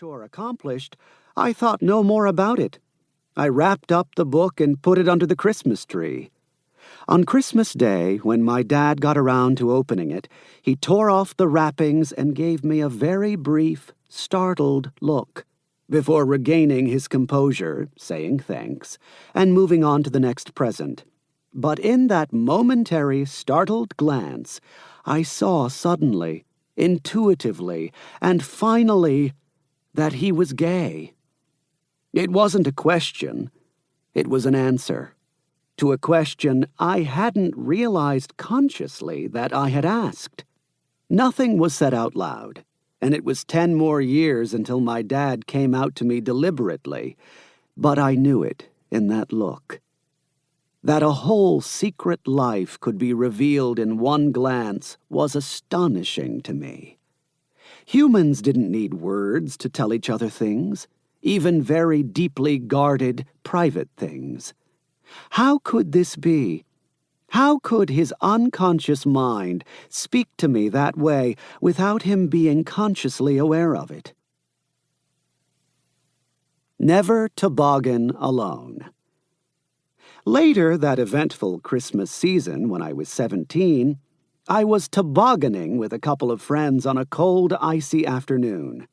chore accomplished, I thought no more about it. I wrapped up the book and put it under the Christmas tree. On Christmas Day, when my dad got around to opening it, he tore off the wrappings and gave me a very brief, startled look before regaining his composure, saying thanks, and moving on to the next present. But in that momentary, startled glance, I saw suddenly, intuitively, and finally, that he was gay. It wasn't a question, it was an answer to a question I hadn't realized consciously that I had asked. Nothing was said out loud, and it was 10 more years until my dad came out to me deliberately, but I knew it in that look. That a whole secret life could be revealed in one glance was astonishing to me. Humans didn't need words to tell each other things, even very deeply guarded, private things. How could this be? How could his unconscious mind speak to me that way without him being consciously aware of it? Never toboggan alone. Later that eventful Christmas season, when I was 17, I was tobogganing with a couple of friends on a cold, icy afternoon.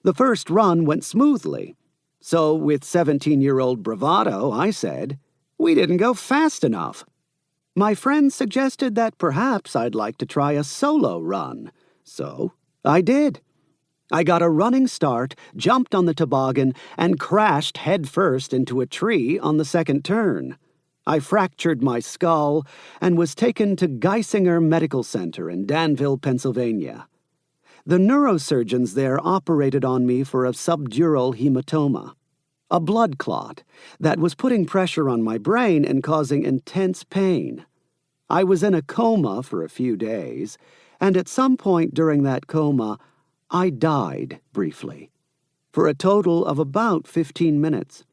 The first run went smoothly, so with 17-year-old bravado, I said, "We didn't go fast enough." My friends suggested that perhaps I'd like to try a solo run, so I did. I got a running start, jumped on the toboggan, and crashed headfirst into a tree on the second turn. I fractured my skull and was taken to Geisinger Medical Center in Danville, Pennsylvania. The neurosurgeons there operated on me for a subdural hematoma, a blood clot that was putting pressure on my brain and causing intense pain. I was in a coma for a few days, and at some point during that coma, I died briefly, for a total of about 15 minutes.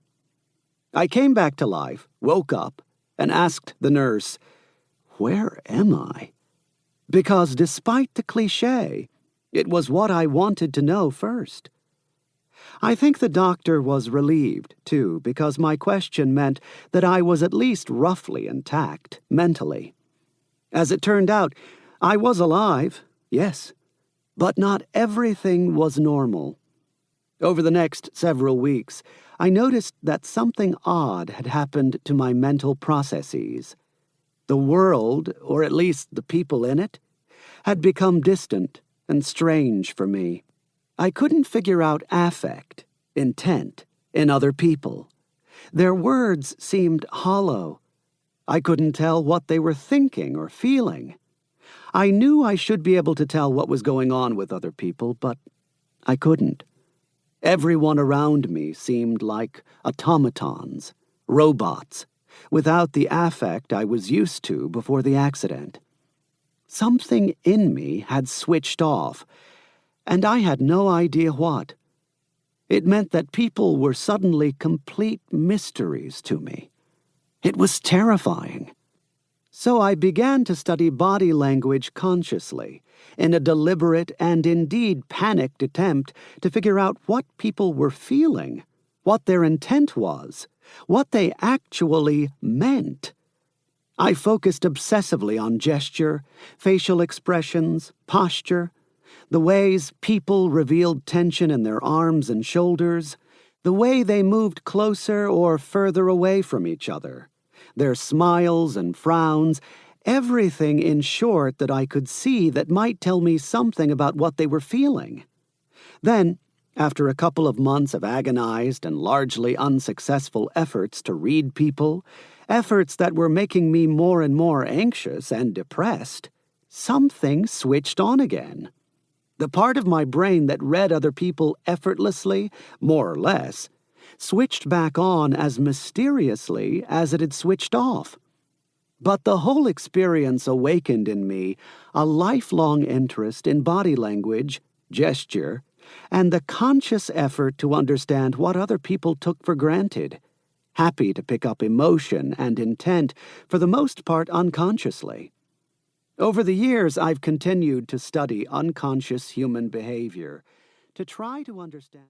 I came back to life, woke up, and asked the nurse, "Where am I?" Because despite the cliché, it was what I wanted to know first. I think the doctor was relieved, too, because my question meant that I was at least roughly intact, mentally. As it turned out, I was alive, yes, but not everything was normal. Over the next several weeks, I noticed that something odd had happened to my mental processes. The world, or at least the people in it, had become distant and strange for me. I couldn't figure out affect, intent, in other people. Their words seemed hollow. I couldn't tell what they were thinking or feeling. I knew I should be able to tell what was going on with other people, but I couldn't. Everyone around me seemed like automatons, robots, without the affect I was used to before the accident. Something in me had switched off, and I had no idea what. It meant that people were suddenly complete mysteries to me. It was terrifying. So I began to study body language consciously, in a deliberate and indeed panicked attempt to figure out what people were feeling, what their intent was, what they actually meant. I focused obsessively on gesture, facial expressions, posture, the ways people revealed tension in their arms and shoulders, the way they moved closer or further away from each other, their smiles and frowns, everything in short that I could see that might tell me something about what they were feeling. Then, after a couple of months of agonized and largely unsuccessful efforts to read people, efforts that were making me more and more anxious and depressed, something switched on again. The part of my brain that read other people effortlessly, more or less, switched back on as mysteriously as it had switched off. But the whole experience awakened in me a lifelong interest in body language, gesture, and the conscious effort to understand what other people took for granted, happy to pick up emotion and intent, for the most part unconsciously. Over the years, I've continued to study unconscious human behavior, to try to understand...